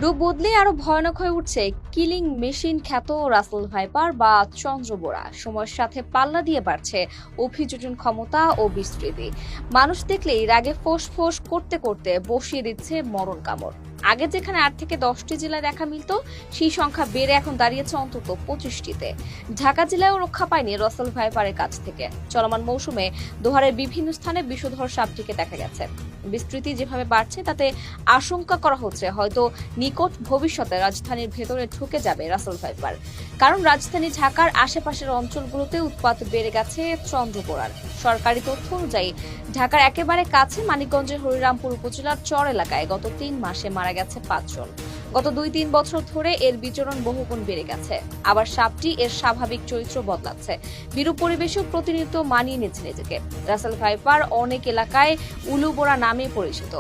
রূপ বদলে আরো ভয়ানক হয়ে উঠছে কিলিং মেশিন খ্যাত রাসেল ভাইপার বা চন্দ্রবোরা। সময়ের সাথে পাল্লা দিয়ে বাড়ছে অভিযোজন ক্ষমতা ও বিস্তৃতি। মানুষ দেখলেই রাগে ফোঁস ফোঁস করতে করতে বসিয়ে দিচ্ছে মরণ কামড়। আগে যেখানে 8 থেকে 10টি জেলায় দেখা মিলত, সেই সংখ্যা বেড়ে এখন দাঁড়িয়েছে অন্তত 25টিতে। ঢাকা জেলায়ও রক্ষা পায়নি রাসেল ভাইপারের কাছ থেকে। চলমান মৌসুমে দোহারের বিভিন্ন স্থানে বিষধর সাপটিকে দেখা গেছে। বিস্তৃতি যেভাবে বাড়ছে তাতে আশঙ্কা করা হচ্ছে হয়তো নিকট ভবিষ্যতে রাজধানীর ভেতরে ঢুকে যাবে রাসেল ভাইপার। কারণ রাজধানী ঢাকার আশেপাশের অঞ্চলগুলোতে উৎপাত বেড়ে গেছে চন্দ্রবোরার। সরকারি তথ্য অনুযায়ী ঢাকার একেবারে কাছে মানিকগঞ্জের হরিরামপুর উপজেলার চর এলাকায় গত 3 মাসে মারা গেছে 5 জন। গত 2-3 বছর ধরে এর বিচরণ বহুগুণ বেড়ে গেছে। আবার সাপটি এর স্বাভাবিক চরিত্র বদলাচ্ছে। বিরূপ পরিবেশেও প্রতিনিয়ত মানিয়ে নিচ্ছে নিজেকে। রাসেল ভাইপার অনেক এলাকায় উলুবোরা নামে পরিচিত।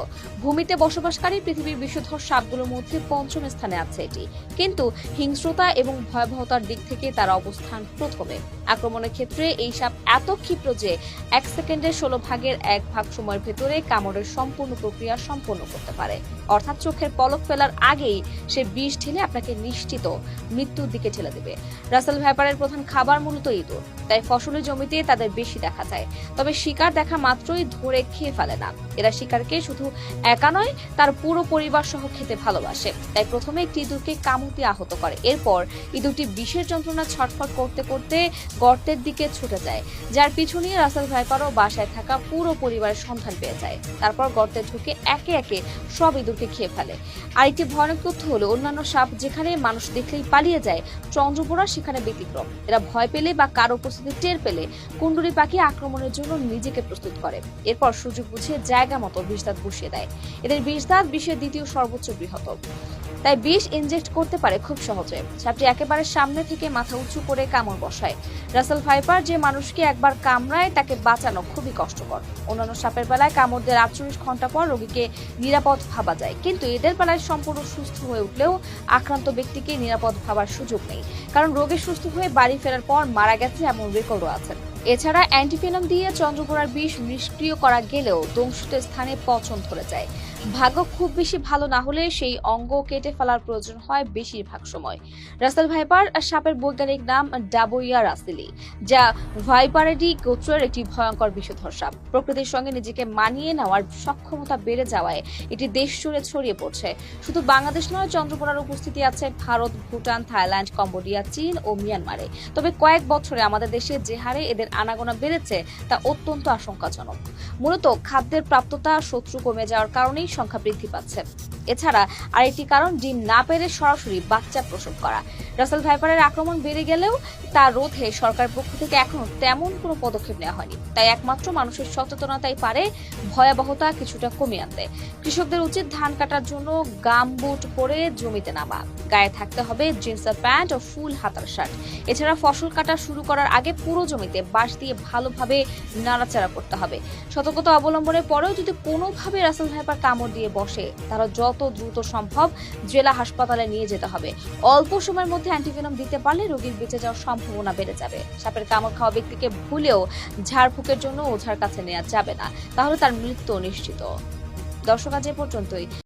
ভূমিতে বসবাসকারী পৃথিবীর বিষধর সাপগুলোর মধ্যে 5ম স্থানে আছে এটি। কিন্তু হিংস্রতা এবং ভয়াবহতার দিক থেকে তার অবস্থান প্রথমে। আক্রমণের ক্ষেত্রে এই সাপ এত ক্ষিপ্র যে 1 সেকেন্ডে 16 ভাগের 1 ভাগ সময়ের ভেতরে কামড়ের সম্পূর্ণ প্রক্রিয়া সম্পন্ন করতে পারে। অর্থাৎ চোখের পলক ফেলার আগেই সে বিষ ঢেলে আপনাকে নিশ্চিত মৃত্যুর দিকে ঠেলে দেবে। রাসেল ভাইপারের প্রধান খাবার মূলত ইঁদুর, তাই ফসলের জমিতে তাদের বেশি দেখা যায়। তবে শিকার দেখা মাত্রই ধরে খেয়ে ফেলে না। এরা শিকারকে শুধু একা নয়, তার পুরো পরিবার সহ খেতে ভালোবাসে। তাই প্রথমে একটি ইঁদুরকে কামড় দিয়ে আহত করে। এরপর ইঁদুরটি বিষের যন্ত্রণা ছটফট করতে করতে গর্তের দিকে ছুটে যায়, যার পিছু নিয়ে রাসেল ভাইপারও বাসায় থাকা পুরো পরিবারের সন্ধান পেয়ে যায়। তারপর গর্তে ঢুকে একে একে সব ইঁদুরকে খেয়ে ফেলে। আরেকটি ভয়ানক তথ্য হলো, অন্যান্য সাপ যেখানে মানুষ দেখলেই পালিয়ে যায়, চন্দ্রবোরা সেখানে ব্যতিক্রম। এরা ভয় পেলে বা কারো উপস্থিতি টের পেলে কুণ্ডলী পাখি আক্রমণের জন্য নিজেকে প্রস্তুত করে। এরপর সুযোগ বুঝে জায়গা মতো বিষদাঁত বসিয়ে দেয়। এদের বিষদাঁত বিশ্বের দ্বিতীয় সর্বোচ্চ বৃহৎ, তাই বিষ ইনজেক্ট করতে পারে খুব সহজে। সাপটি একেবারে সামনে থেকে মাথা উঁচু করে কামড় বসায়। রাসেল ভাইপার যে মানুষকে একবার কামড়ায় তাকে বাঁচানো খুবই কষ্টকর। অন্যান্য সাপের বেলায় কামড় দেওয়ার 48 ঘন্টা পর রোগীকে নিরাপদ ভাবা যায়, কিন্তু এদের বেলায় সম্পূর্ণ সুস্থ হয়ে উঠলেও আক্রান্ত ব্যক্তিকে নিরাপদ ভাবার সুযোগ নেই। কারণ রোগে সুস্থ হয়ে বাড়ি ফেরার পর মারা গেছে এমন রেকর্ডও আছে। এছাড়া অ্যান্টিভেনম দিয়ে চন্দ্রবোরার বিষ নিষ্ক্রিয় করা গেলেও দংশিত স্থানে পচন ধরে যায়। ভাগ্য খুব বেশি ভালো না হলে সেই অঙ্গ কেটে ফেলার প্রয়োজন হয় বেশিরভাগ সময়। রাসেল ভাইপার সাপের বৈজ্ঞানিক নাম ডাবোইয়া রাসেলি, যা ভাইপারেডি গোত্রের একটি ভয়ঙ্কর বিষধর সাপ। প্রকৃতির সঙ্গে নিজেকে মানিয়ে নেওয়ার সক্ষমতা বেড়ে যাওয়ায় এটি দেশ জুড়ে ছড়িয়ে পড়ছে। শুধু বাংলাদেশ নয়, চন্দ্রবোরার উপস্থিতি আছে ভারত, ভুটান, থাইল্যান্ড, কম্বোডিয়া, চীন ও মিয়ানমারে। তবে কয়েক বছরে আমাদের দেশে যে হারে এদের আনাগোনা বেড়েছে তা অত্যন্ত আশঙ্কাজনক। মূলত খাদ্যের প্রাপ্যতা, শত্রু কমে যাওয়ার কারণেই সংখ্যা বৃদ্ধি পাচ্ছে। এছাড়া আরেকটি কারণ ডিম না পেরে সরাসরি বাচ্চা প্রসব করা। রাসেল ভাইপারের আক্রমণ বেড়ে গেলেও তা রোধে সরকারের পক্ষ থেকে এখনো তেমন কোনো পদক্ষেপ নেওয়া হয়নি। তাই একমাত্র মানুষের সচেতনতাই পারে ভয়াবহতা কিছুটা কমিয়ে আনতে। কৃষকদের উচিত ধান কাটার জন্য গামবুট পরে জমিতে নামা, গায়ে থাকতে হবে জিন্সের প্যান্ট ও ফুল হাতার শার্ট। এছাড়া ফসল কাটা শুরু করার আগে পুরো জমিতে বাঁশ দিয়ে ভালোভাবে নাড়াচাড়া করতে হবে। সতর্কতা অবলম্বনের পরেও যদি কোনোভাবে রাসেল ভাইপার কামড় দিয়ে বসে, তাহলে যত দ্রুত সম্ভব জেলা হাসপাতালে নিয়ে যেতে হবে। অল্প সময়ের মধ্যে অ্যান্টিভেনম দিতে পারলে রোগীর বেঁচে যাওয়ার সম্ভাবনা বেড়ে যাবে। সাপের কামড় খাওয়া ব্যক্তিকে ভুলেও ঝাড়ফুঁকের জন্য ওঝার কাছে নেওয়া যাবে না, তাহলে তার মৃত্যু নিশ্চিত। দর্শক, আজ এ পর্যন্তই।